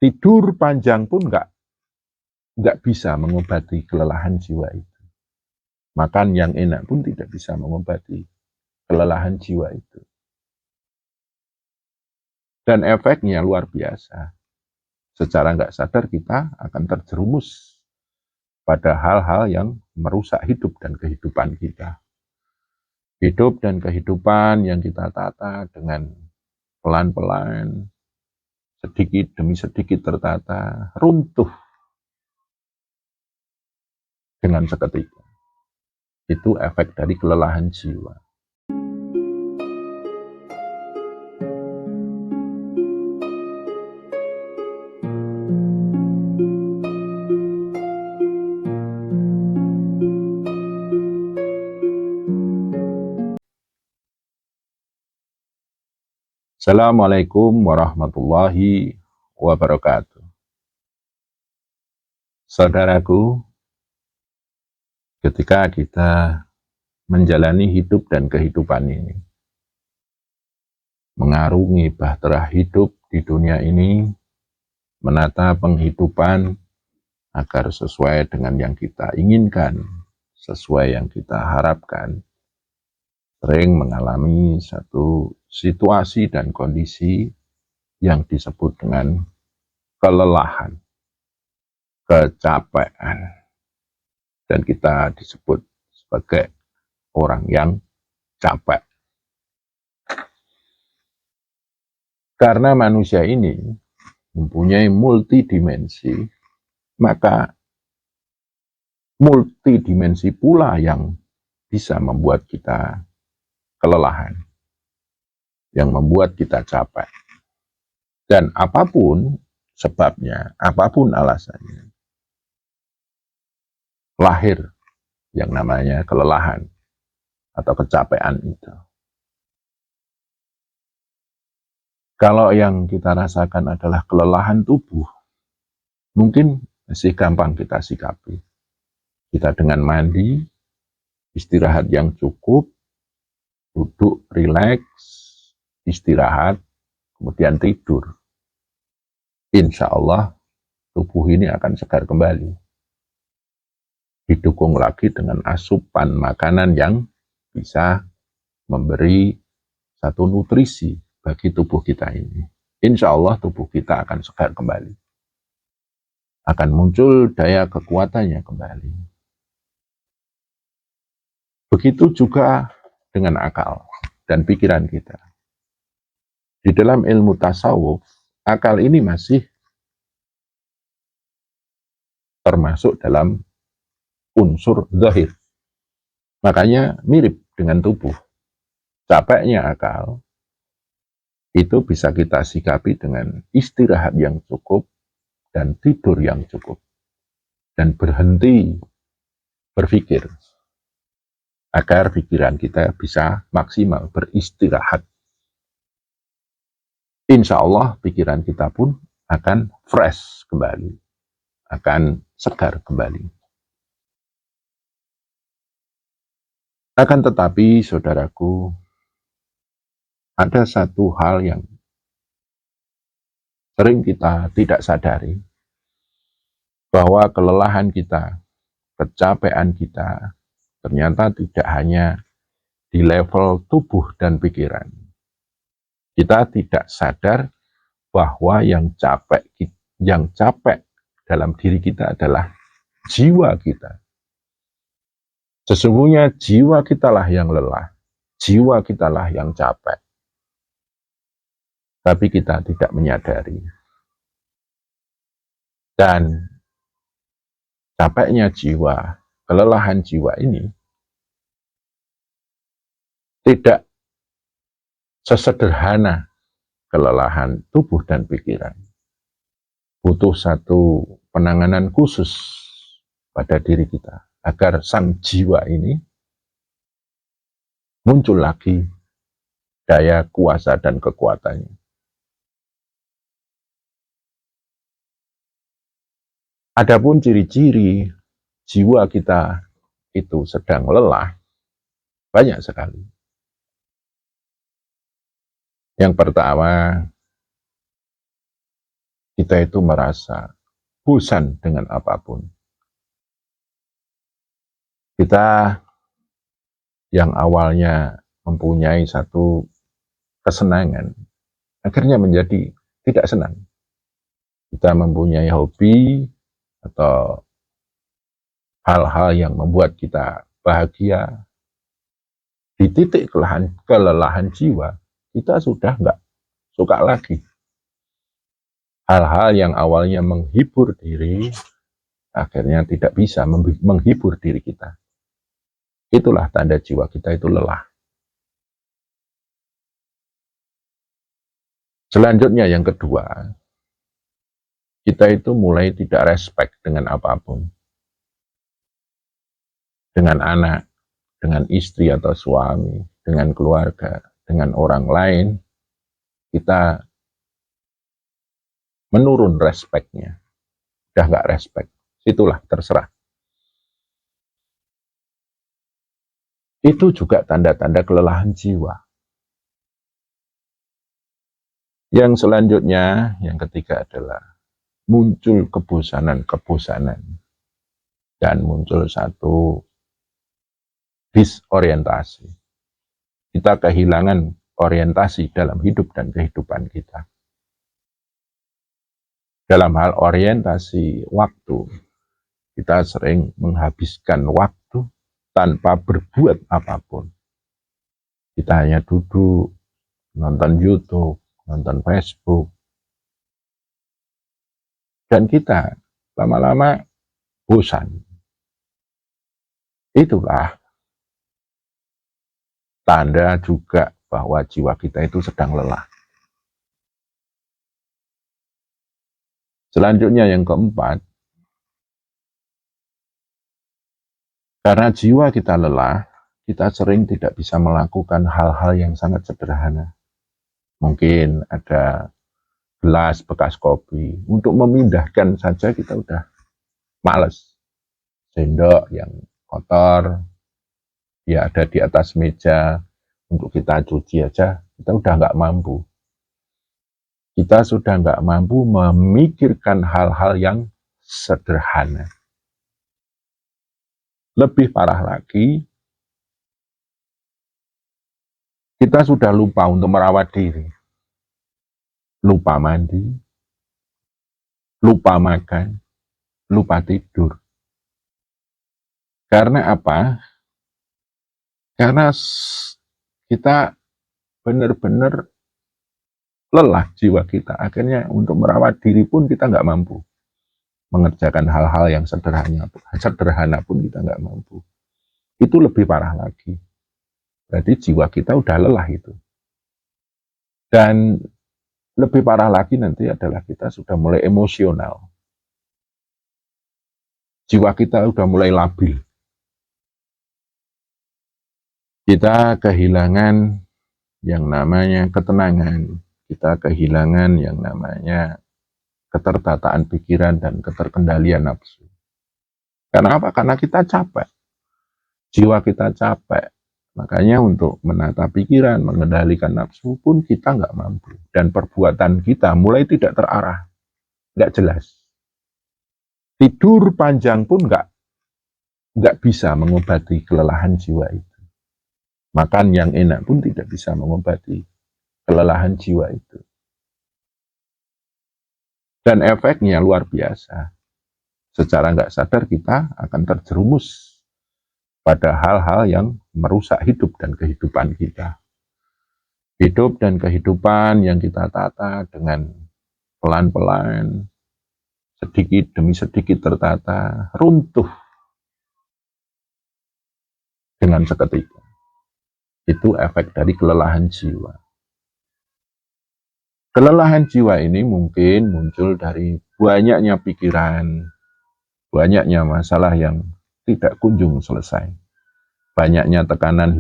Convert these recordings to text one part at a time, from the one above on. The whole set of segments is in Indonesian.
Tidur panjang pun nggak bisa mengobati kelelahan jiwa itu. Makan yang enak pun tidak bisa mengobati kelelahan jiwa itu. Dan efeknya luar biasa. Secara nggak sadar kita akan terjerumus pada hal-hal yang merusak hidup dan kehidupan kita. Hidup dan kehidupan yang kita tata dengan pelan-pelan, sedikit demi sedikit tertata, runtuh dengan seketika. Itu efek dari kelelahan jiwa. Assalamualaikum warahmatullahi wabarakatuh. Saudaraku, ketika kita menjalani hidup dan kehidupan ini, mengarungi bahtera hidup di dunia ini, menata penghidupan agar sesuai dengan yang kita inginkan, sesuai yang kita harapkan, sering mengalami satu situasi dan kondisi yang disebut dengan kelelahan, kecapean, dan kita disebut sebagai orang yang capek. Karena manusia ini mempunyai multidimensi, maka multidimensi pula yang bisa membuat kita kelelahan, yang membuat kita capek. Dan apapun sebabnya, apapun alasannya, lahir yang namanya kelelahan atau kecapean itu. Kalau yang kita rasakan adalah kelelahan tubuh, mungkin masih gampang kita sikapi. Kita dengan mandi, istirahat yang cukup, duduk, rileks, istirahat, kemudian tidur. Insya Allah tubuh ini akan segar kembali. Didukung lagi dengan asupan makanan yang bisa memberi satu nutrisi bagi tubuh kita ini. Insya Allah tubuh kita akan segar kembali. Akan muncul daya kekuatannya kembali. Begitu juga dengan akal dan pikiran kita. Di dalam ilmu tasawuf, akal ini masih termasuk dalam unsur zahir. Makanya mirip dengan tubuh. Capeknya akal itu bisa kita sikapi dengan istirahat yang cukup dan tidur yang cukup. Dan berhenti berpikir agar pikiran kita bisa maksimal beristirahat. Insya Allah pikiran kita pun akan fresh kembali, akan segar kembali. Akan tetapi, saudaraku, ada satu hal yang sering kita tidak sadari, bahwa kelelahan kita, kecapean kita, ternyata tidak hanya di level tubuh dan pikiran. Kita tidak sadar bahwa yang capek dalam diri kita adalah jiwa kita. Sesungguhnya jiwa kitalah yang lelah, jiwa kitalah yang capek. Tapi kita tidak menyadari. Dan capeknya jiwa, kelelahan jiwa ini tidak sesederhana kelelahan tubuh dan pikiran. Butuh satu penanganan khusus pada diri kita agar sang jiwa ini muncul lagi daya kuasa dan kekuatannya. Adapun ciri-ciri jiwa kita itu sedang lelah banyak sekali. Yang pertama, di kita itu merasa bosan dengan apapun. Kita yang awalnya mempunyai satu kesenangan, akhirnya menjadi tidak senang. Kita mempunyai hobi atau hal-hal yang membuat kita bahagia, di titik kelelahan jiwa, kita sudah nggak suka lagi. Hal-hal yang awalnya menghibur diri, akhirnya tidak bisa menghibur diri kita. Itulah tanda jiwa kita itu lelah. Selanjutnya yang kedua, kita itu mulai tidak respect dengan apapun. Dengan anak, dengan istri atau suami, dengan keluarga, dengan orang lain, kita menurun respectnya. Udah nggak respect, itulah terserah. Itu juga tanda-tanda kelelahan jiwa. Yang selanjutnya, yang ketiga adalah muncul kebosanan-kebosanan dan muncul satu disorientasi. Kita kehilangan orientasi dalam hidup dan kehidupan kita. Dalam hal orientasi waktu, kita sering menghabiskan waktu tanpa berbuat apapun. Kita hanya duduk, nonton YouTube, nonton Facebook, dan kita lama-lama bosan. Itulah tanda juga bahwa jiwa kita itu sedang lelah. Selanjutnya yang keempat, karena jiwa kita lelah, kita sering tidak bisa melakukan hal-hal yang sangat sederhana. Mungkin ada gelas bekas kopi, untuk memindahkan saja kita udah males. Sendok yang kotor, ya ada di atas meja, untuk kita cuci aja, kita udah nggak mampu. Kita sudah nggak mampu memikirkan hal-hal yang sederhana. Lebih parah lagi, kita sudah lupa untuk merawat diri. Lupa mandi, lupa makan, lupa tidur. Karena apa? Karena kita benar-benar lelah jiwa kita. Akhirnya untuk merawat diri pun kita nggak mampu. Mengerjakan hal-hal yang sederhana pun kita nggak mampu. Itu lebih parah lagi. Berarti jiwa kita udah lelah itu. Dan lebih parah lagi nanti adalah kita sudah mulai emosional. Jiwa kita udah mulai labil. Kita kehilangan yang namanya ketenangan. Kita kehilangan yang namanya ketertataan pikiran dan keterkendalian nafsu. Karena apa? Karena kita capek. Jiwa kita capek. Makanya untuk menata pikiran, mengendalikan nafsu pun kita nggak mampu. Dan perbuatan kita mulai tidak terarah. Nggak jelas. Tidur panjang pun nggak bisa mengobati kelelahan jiwa itu. Makan yang enak pun tidak bisa mengobati kelelahan jiwa itu. Dan efeknya luar biasa. Secara nggak sadar kita akan terjerumus pada hal-hal yang merusak hidup dan kehidupan kita. Hidup dan kehidupan yang kita tata dengan pelan-pelan, sedikit demi sedikit tertata, runtuh dengan seketika. Itu efek dari kelelahan jiwa. Kelelahan jiwa ini mungkin muncul dari banyaknya pikiran, banyaknya masalah yang tidak kunjung selesai. Banyaknya tekanan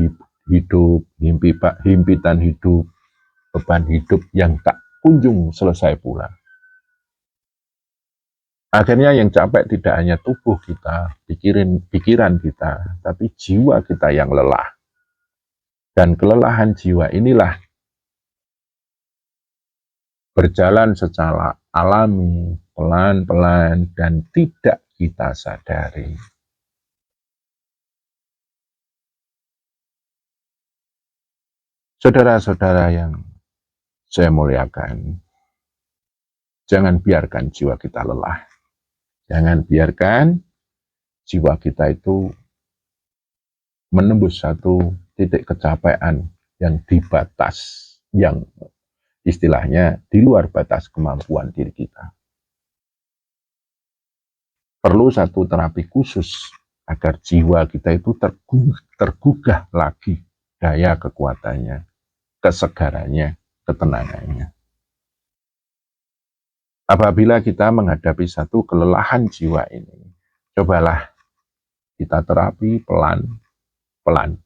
hidup, himpitan hidup, beban hidup yang tak kunjung selesai pula. Akhirnya yang capek tidak hanya tubuh kita, pikiran kita, tapi jiwa kita yang lelah. Dan kelelahan jiwa inilah berjalan secara alami pelan-pelan dan tidak kita sadari. Saudara-saudara yang saya muliakan, jangan biarkan jiwa kita lelah. Jangan biarkan jiwa kita itu menembus satu titik kecapean yang di batas, yang istilahnya di luar batas kemampuan diri kita. Perlu satu terapi khusus agar jiwa kita itu tergugah lagi daya kekuatannya, kesegarannya, ketenangannya. Apabila kita menghadapi satu kelelahan jiwa ini, cobalah kita terapi pelan-pelan.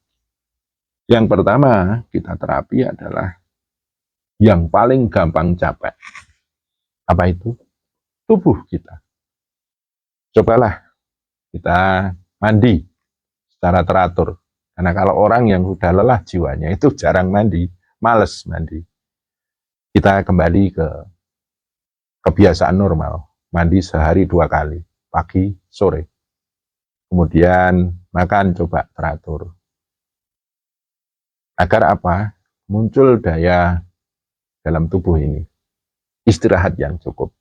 Yang pertama kita terapi adalah yang paling gampang capek. Apa itu? Tubuh kita. Cobalah kita mandi secara teratur. Karena kalau orang yang sudah lelah jiwanya itu jarang mandi, males mandi. Kita kembali ke kebiasaan normal, mandi sehari 2 kali, pagi, sore. Kemudian makan coba teratur. Agar apa? Muncul daya dalam tubuh ini. Istirahat yang cukup.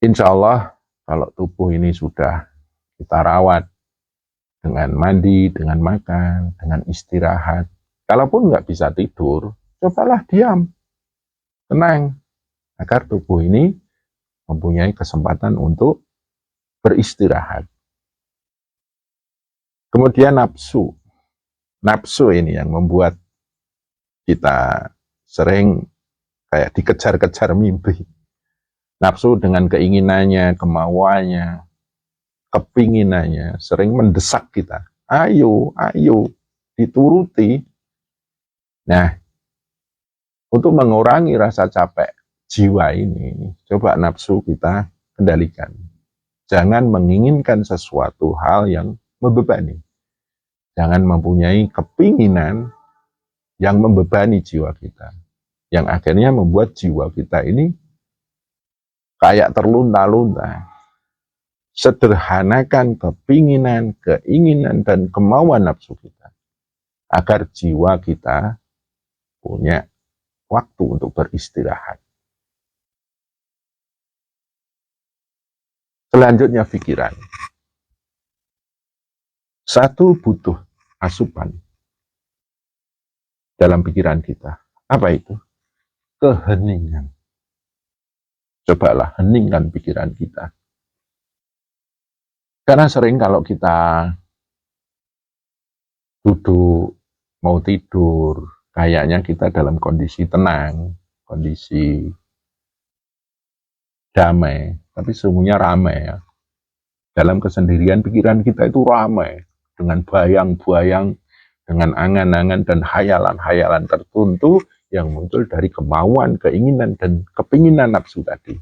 Insya Allah kalau tubuh ini sudah kita rawat dengan mandi, dengan makan, dengan istirahat. Kalaupun nggak bisa tidur, cobalah diam, tenang, agar tubuh ini mempunyai kesempatan untuk beristirahat. Kemudian nafsu. Nafsu ini yang membuat kita sering kayak dikejar-kejar mimpi. Nafsu dengan keinginannya, kemauannya, kepinginannya sering mendesak kita. Ayo, ayo, dituruti. Nah, untuk mengurangi rasa capek jiwa ini, coba nafsu kita kendalikan. Jangan menginginkan sesuatu hal yang membebani. Jangan mempunyai kepinginan yang membebani jiwa kita. Yang akhirnya membuat jiwa kita ini kayak terlunta-lunta. Sederhanakan kepinginan, keinginan, dan kemauan nafsu kita. Agar jiwa kita punya waktu untuk beristirahat. Selanjutnya pikiran. Satu butuh asupan dalam pikiran kita. Apa itu? Keheningan. Cobalah heningkan pikiran kita. Karena sering kalau kita duduk, mau tidur, kayaknya kita dalam kondisi tenang, kondisi damai, tapi sesungguhnya ramai ya. Dalam kesendirian pikiran kita itu ramai, dengan bayang-bayang, dengan angan-angan dan hayalan-hayalan tertentu yang muncul dari kemauan, keinginan, dan kepinginan nafsu tadi.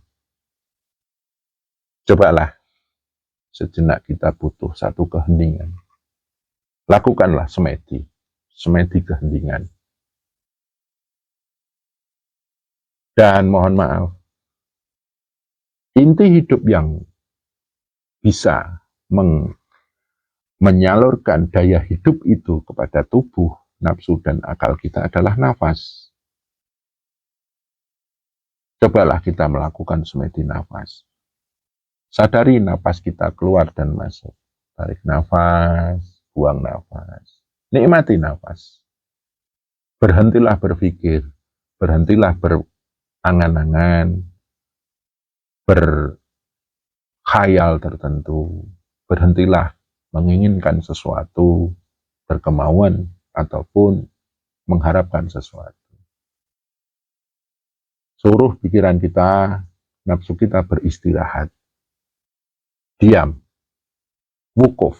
Cobalah sejenak kita butuh satu keheningan. Lakukanlah semedi keheningan. Dan mohon maaf, inti hidup yang bisa menyalurkan daya hidup itu kepada tubuh, nafsu, dan akal kita adalah nafas. Cobalah kita melakukan semedi nafas. Sadari nafas kita keluar dan masuk. Tarik nafas, buang nafas. Nikmati nafas. Berhentilah berpikir, berhentilah berangan-angan, berkhayal tertentu. Berhentilah menginginkan sesuatu, berkemauan, ataupun mengharapkan sesuatu. Suruh pikiran kita, nafsu kita beristirahat. Diam. Wukuf.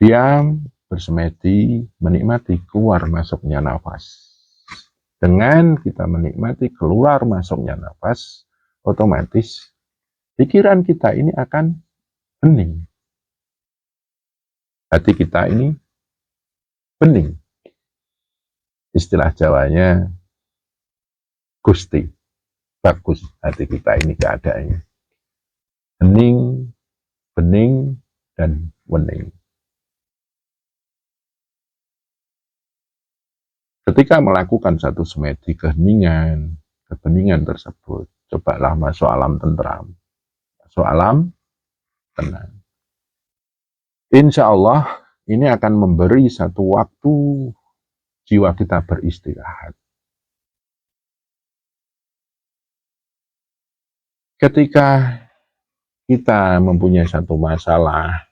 Diam, bersemedi, menikmati keluar masuknya nafas. Dengan kita menikmati keluar masuknya nafas, otomatis pikiran kita ini akan hening. Hati kita ini bening. Istilah Jawanya, Gusti, bagus hati kita ini keadaannya. Hening, bening, dan wening. Ketika melakukan satu semedi kebeningan tersebut, cobalah masuk alam tentram, masuk alam tenang. Insya Allah ini akan memberi satu waktu jiwa kita beristirahat. Ketika kita mempunyai satu masalah,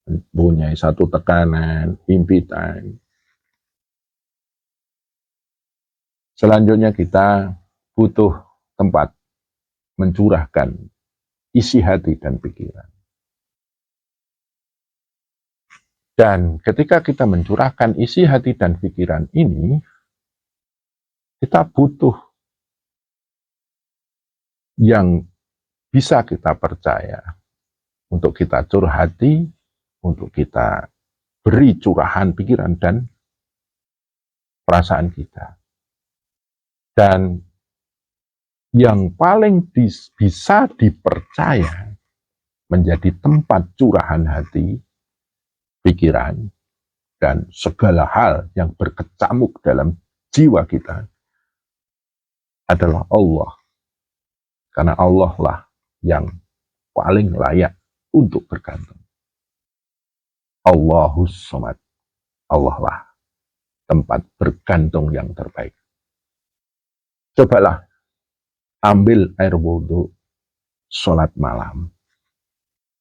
mempunyai satu tekanan, impitan, selanjutnya kita butuh tempat mencurahkan isi hati dan pikiran. Dan ketika kita mencurahkan isi hati dan pikiran ini, kita butuh yang bisa kita percaya untuk kita curhati, untuk kita beri curahan pikiran dan perasaan kita. Dan yang paling bisa dipercaya menjadi tempat curahan hati, pikiran, dan segala hal yang berkecamuk dalam jiwa kita adalah Allah. Karena Allah lah yang paling layak untuk bergantung. Allahus Somad. Allah lah tempat bergantung yang terbaik. Cobalah ambil air wudhu, sholat malam.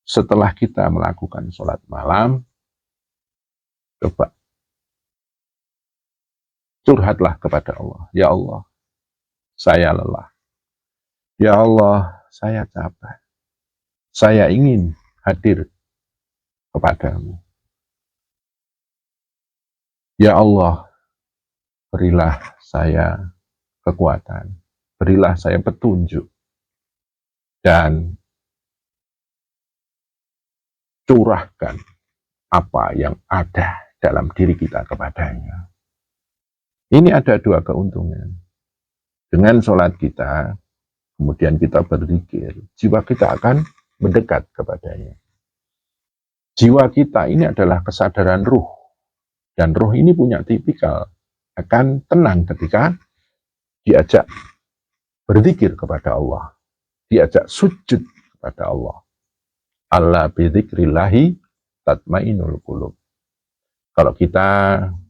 Setelah kita melakukan sholat malam, coba curhatlah kepada Allah. Ya Allah, saya lelah. Ya Allah, saya capek. Saya ingin hadir kepadamu. Ya Allah, berilah saya kekuatan. Berilah saya petunjuk. Dan curahkan apa yang ada dalam diri kita kepadanya. Ini ada dua keuntungan. Dengan sholat kita, kemudian kita berzikir, jiwa kita akan mendekat kepadanya. Jiwa kita ini adalah kesadaran ruh. Dan ruh ini punya tipikal, akan tenang ketika diajak berzikir kepada Allah. Diajak sujud kepada Allah. Ala bidzikrillahi tatmainul qulub. Kalau kita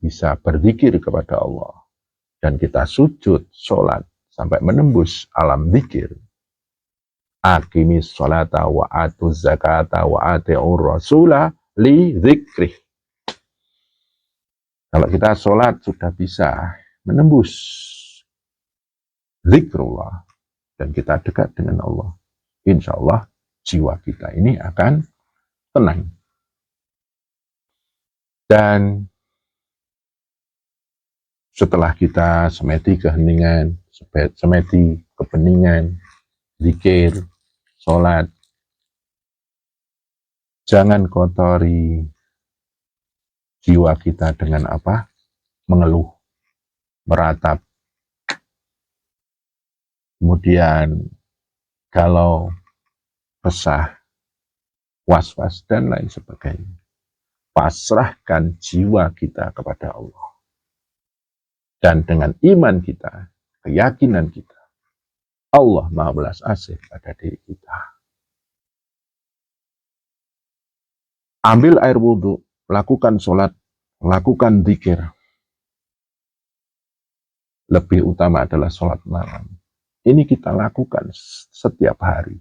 bisa berzikir kepada Allah dan kita sujud, sholat sampai menembus alam zikir, aqimis sholata wa atuz zakata wa ati'ur rasula li zikrih. Kalau kita sholat sudah bisa menembus zikrullah dan kita dekat dengan Allah, insya Allah jiwa kita ini akan tenang. Dan setelah kita semedi keheningan, semedi kebeningan, zikir, sholat, jangan kotori jiwa kita dengan apa? Mengeluh, meratap. Kemudian kalau resah, was-was, dan lain sebagainya. Pasrahkan jiwa kita kepada Allah. Dan dengan iman kita, keyakinan kita, Allah Maha Belas Asih pada diri kita. Ambil air wudhu, lakukan sholat, lakukan zikir. Lebih utama adalah sholat malam. Ini kita lakukan setiap hari.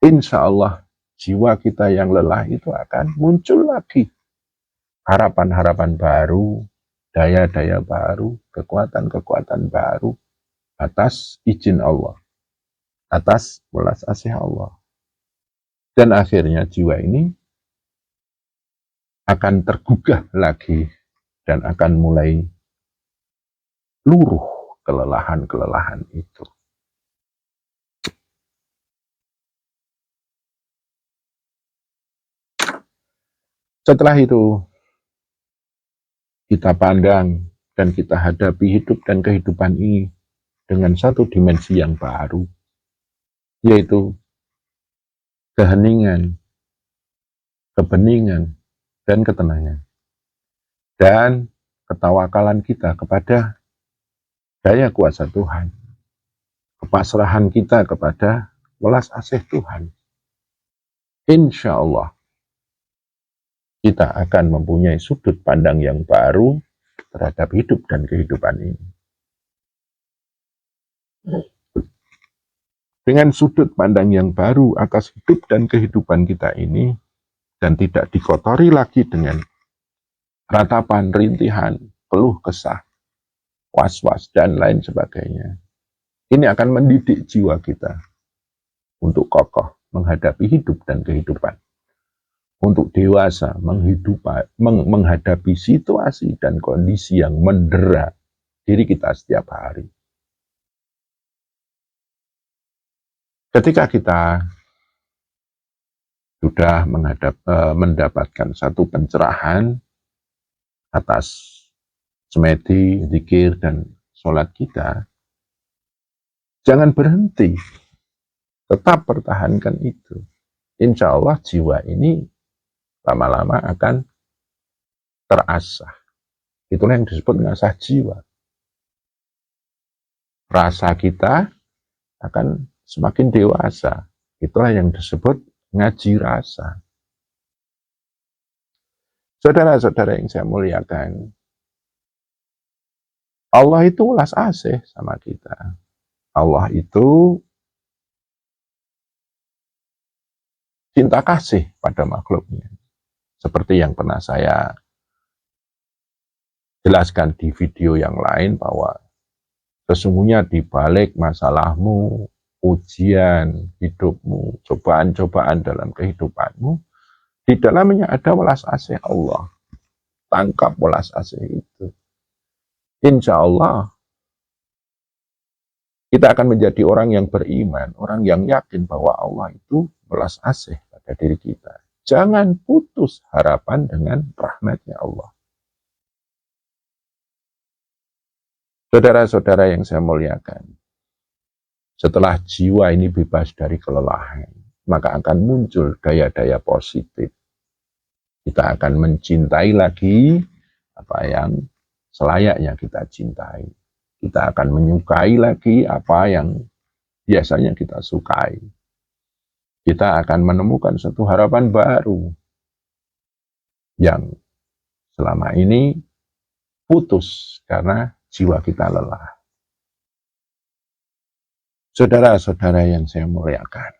Insya Allah jiwa kita yang lelah itu akan muncul lagi. Harapan-harapan baru, daya-daya baru, kekuatan-kekuatan baru atas izin Allah, atas welas asih Allah. Dan akhirnya jiwa ini akan tergugah lagi dan akan mulai luruh kelelahan-kelelahan itu. Setelah itu, kita pandang dan kita hadapi hidup dan kehidupan ini dengan satu dimensi yang baru, yaitu keheningan, kebeningan, dan ketenangan. Dan ketawakalan kita kepada daya kuasa Tuhan, kepasrahan kita kepada welas asih Tuhan. Insya Allah kita akan mempunyai sudut pandang yang baru terhadap hidup dan kehidupan ini. Dengan sudut pandang yang baru atas hidup dan kehidupan kita ini, dan tidak dikotori lagi dengan ratapan, rintihan, keluh kesah, was-was, dan lain sebagainya. Ini akan mendidik jiwa kita untuk kokoh menghadapi hidup dan kehidupan. Untuk dewasa menghadapi situasi dan kondisi yang mendera diri kita setiap hari. Ketika kita sudah mendapatkan satu pencerahan atas semedi, zikir, dan sholat kita, jangan berhenti, tetap pertahankan itu. Insya Allah jiwa ini lama-lama akan terasah. Itulah yang disebut ngasah jiwa. Rasa kita akan semakin dewasa. Itulah yang disebut ngaji rasa. Saudara-saudara yang saya muliakan, Allah itu welas asih sama kita. Allah itu cinta kasih pada makhluknya. Seperti yang pernah saya jelaskan di video yang lain, bahwa sesungguhnya di balik masalahmu, ujian hidupmu, cobaan-cobaan dalam kehidupanmu, di dalamnya ada welas asih Allah. Tangkap welas asih itu. Insya Allah kita akan menjadi orang yang beriman, orang yang yakin bahwa Allah itu welas asih pada diri kita. Jangan putus harapan dengan rahmatnya Allah. Saudara-saudara yang saya muliakan, setelah jiwa ini bebas dari kelelahan, maka akan muncul daya-daya positif. Kita akan mencintai lagi apa yang selayaknya kita cintai. Kita akan menyukai lagi apa yang biasanya kita sukai. Kita akan menemukan satu harapan baru yang selama ini putus karena jiwa kita lelah. Saudara-saudara yang saya muliakan,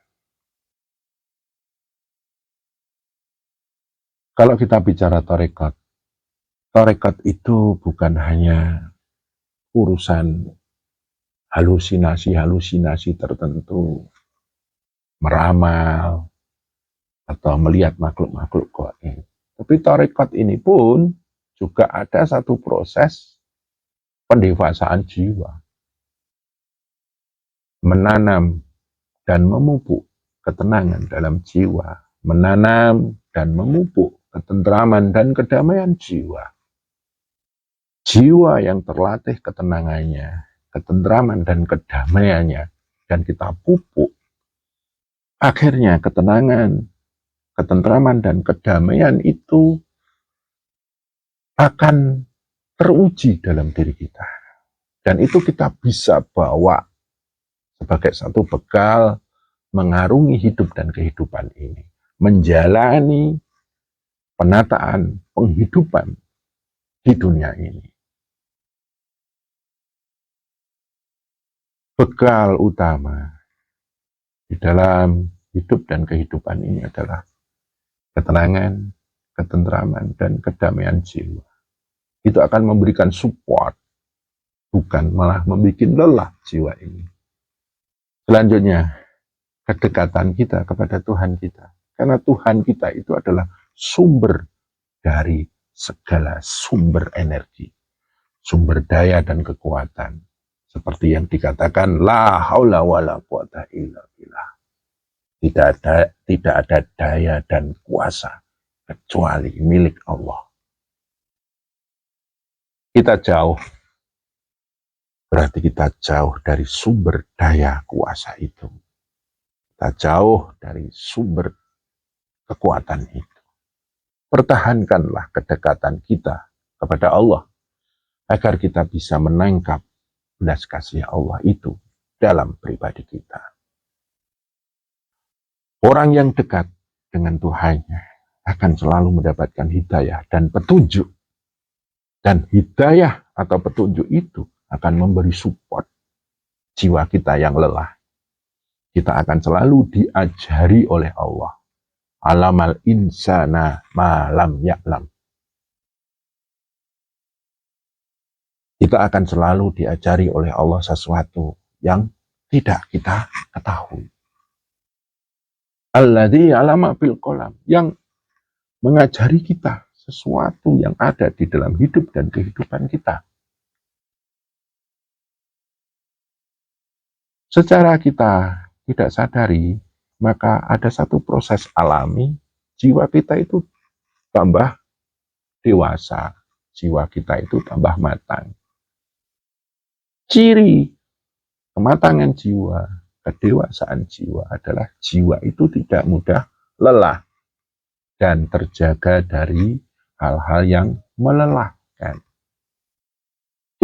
kalau kita bicara tarekat, tarekat itu bukan hanya urusan halusinasi-halusinasi tertentu, meramal, atau melihat makhluk-makhluk gaib. Tapi tarekat ini pun juga ada satu proses pendewasaan jiwa. Menanam dan memupuk ketenangan dalam jiwa, menanam dan memupuk ketentraman dan kedamaian jiwa. Jiwa yang terlatih ketenangannya, ketentraman dan kedamaiannya, dan kita pupuk, akhirnya ketenangan, ketentraman dan kedamaian itu akan teruji dalam diri kita. Dan itu kita bisa bawa sebagai satu bekal mengarungi hidup dan kehidupan ini. Menjalani penataan penghidupan di dunia ini. Bekal utama di dalam hidup dan kehidupan ini adalah ketenangan, ketentraman, dan kedamaian jiwa. Itu akan memberikan support, bukan malah membuat lelah jiwa ini. Selanjutnya, kedekatan kita kepada Tuhan kita. Karena Tuhan kita itu adalah sumber dari segala sumber energi, sumber daya dan kekuatan. Seperti yang dikatakan, la haula wala quwata illa billah. Tidak ada daya dan kuasa kecuali milik Allah. kita jauh, berarti kita jauh dari sumber daya kuasa itu. Kita jauh dari sumber kekuatan itu. Pertahankanlah kedekatan kita kepada Allah, agar kita bisa menangkap belas kasih Allah itu dalam pribadi kita. Orang yang dekat dengan Tuhannya akan selalu mendapatkan hidayah dan petunjuk. Dan hidayah atau petunjuk itu akan memberi support jiwa kita yang lelah. Kita akan selalu diajari oleh Allah. Alamal insana ma lam ya'lam. Kita akan selalu diajari oleh Allah sesuatu yang tidak kita ketahui. Alladzi alama bil qalam, yang mengajari kita sesuatu yang ada di dalam hidup dan kehidupan kita. Secara kita tidak sadari, maka ada satu proses alami, jiwa kita itu tambah dewasa, jiwa kita itu tambah matang. Ciri kematangan jiwa, kedewasaan jiwa adalah jiwa itu tidak mudah lelah dan terjaga dari hal-hal yang melelahkan.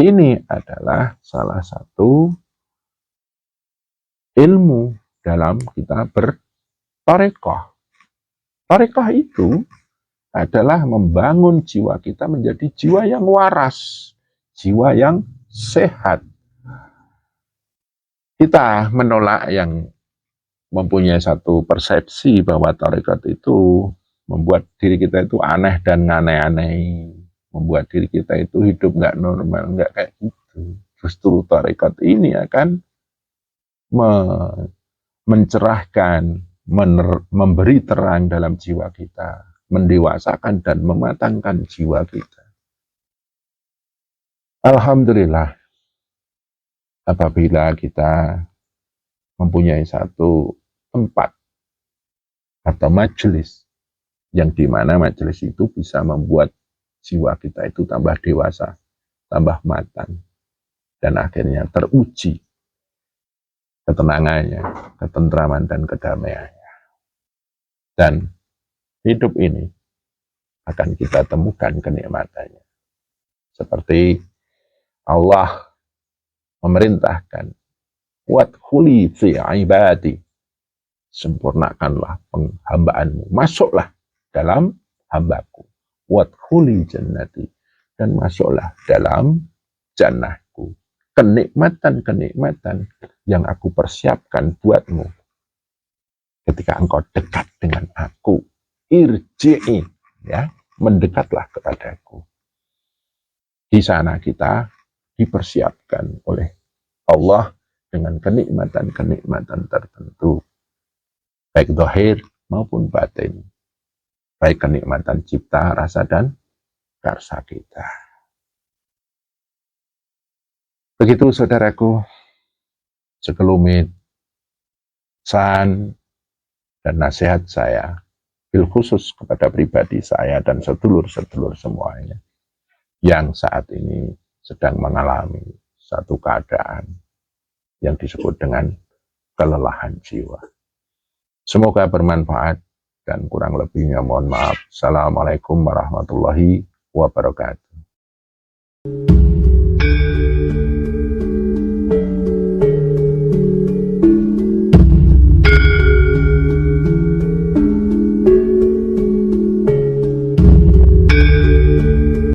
Ini adalah salah satu ilmu dalam kita bertarekoh. Tarekoh itu adalah membangun jiwa kita menjadi jiwa yang waras, jiwa yang sehat. Kita menolak yang mempunyai satu persepsi bahwa tarekat itu membuat diri kita itu aneh dan aneh-aneh, membuat diri kita itu hidup nggak normal, nggak kayak gitu. Justru tarekat ini akan mencerahkan, memberi terang dalam jiwa kita, mendewasakan dan mematangkan jiwa kita. Alhamdulillah, apabila kita mempunyai satu tempat atau majelis, yang dimana majelis itu bisa membuat jiwa kita itu tambah dewasa, tambah matang, dan akhirnya teruji ketenangannya, ketentraman, dan kedamaiannya. Dan hidup ini akan kita temukan kenikmatannya. Seperti Allah memerintahkan, wadkhuli fi ibadi, sempurnakanlah penghambaanmu, masuklah dalam hambaku, wadkhuli jannati, dan masuklah dalam jannahku. Kenikmatan-kenikmatan yang aku persiapkan buatmu ketika engkau dekat dengan aku. Irji'i, ya, mendekatlah kepadaku. Di sana kita dipersiapkan oleh Allah dengan kenikmatan-kenikmatan tertentu, baik zahir maupun batin, baik kenikmatan cipta, rasa, dan karsa kita. Begitu saudaraku, sekelumit saran dan nasihat saya, bil khusus kepada pribadi saya dan sedulur-sedulur semuanya yang saat ini sedang mengalami satu keadaan yang disebut dengan kelelahan jiwa. Semoga bermanfaat dan kurang lebihnya mohon maaf. Assalamualaikum warahmatullahi wabarakatuh.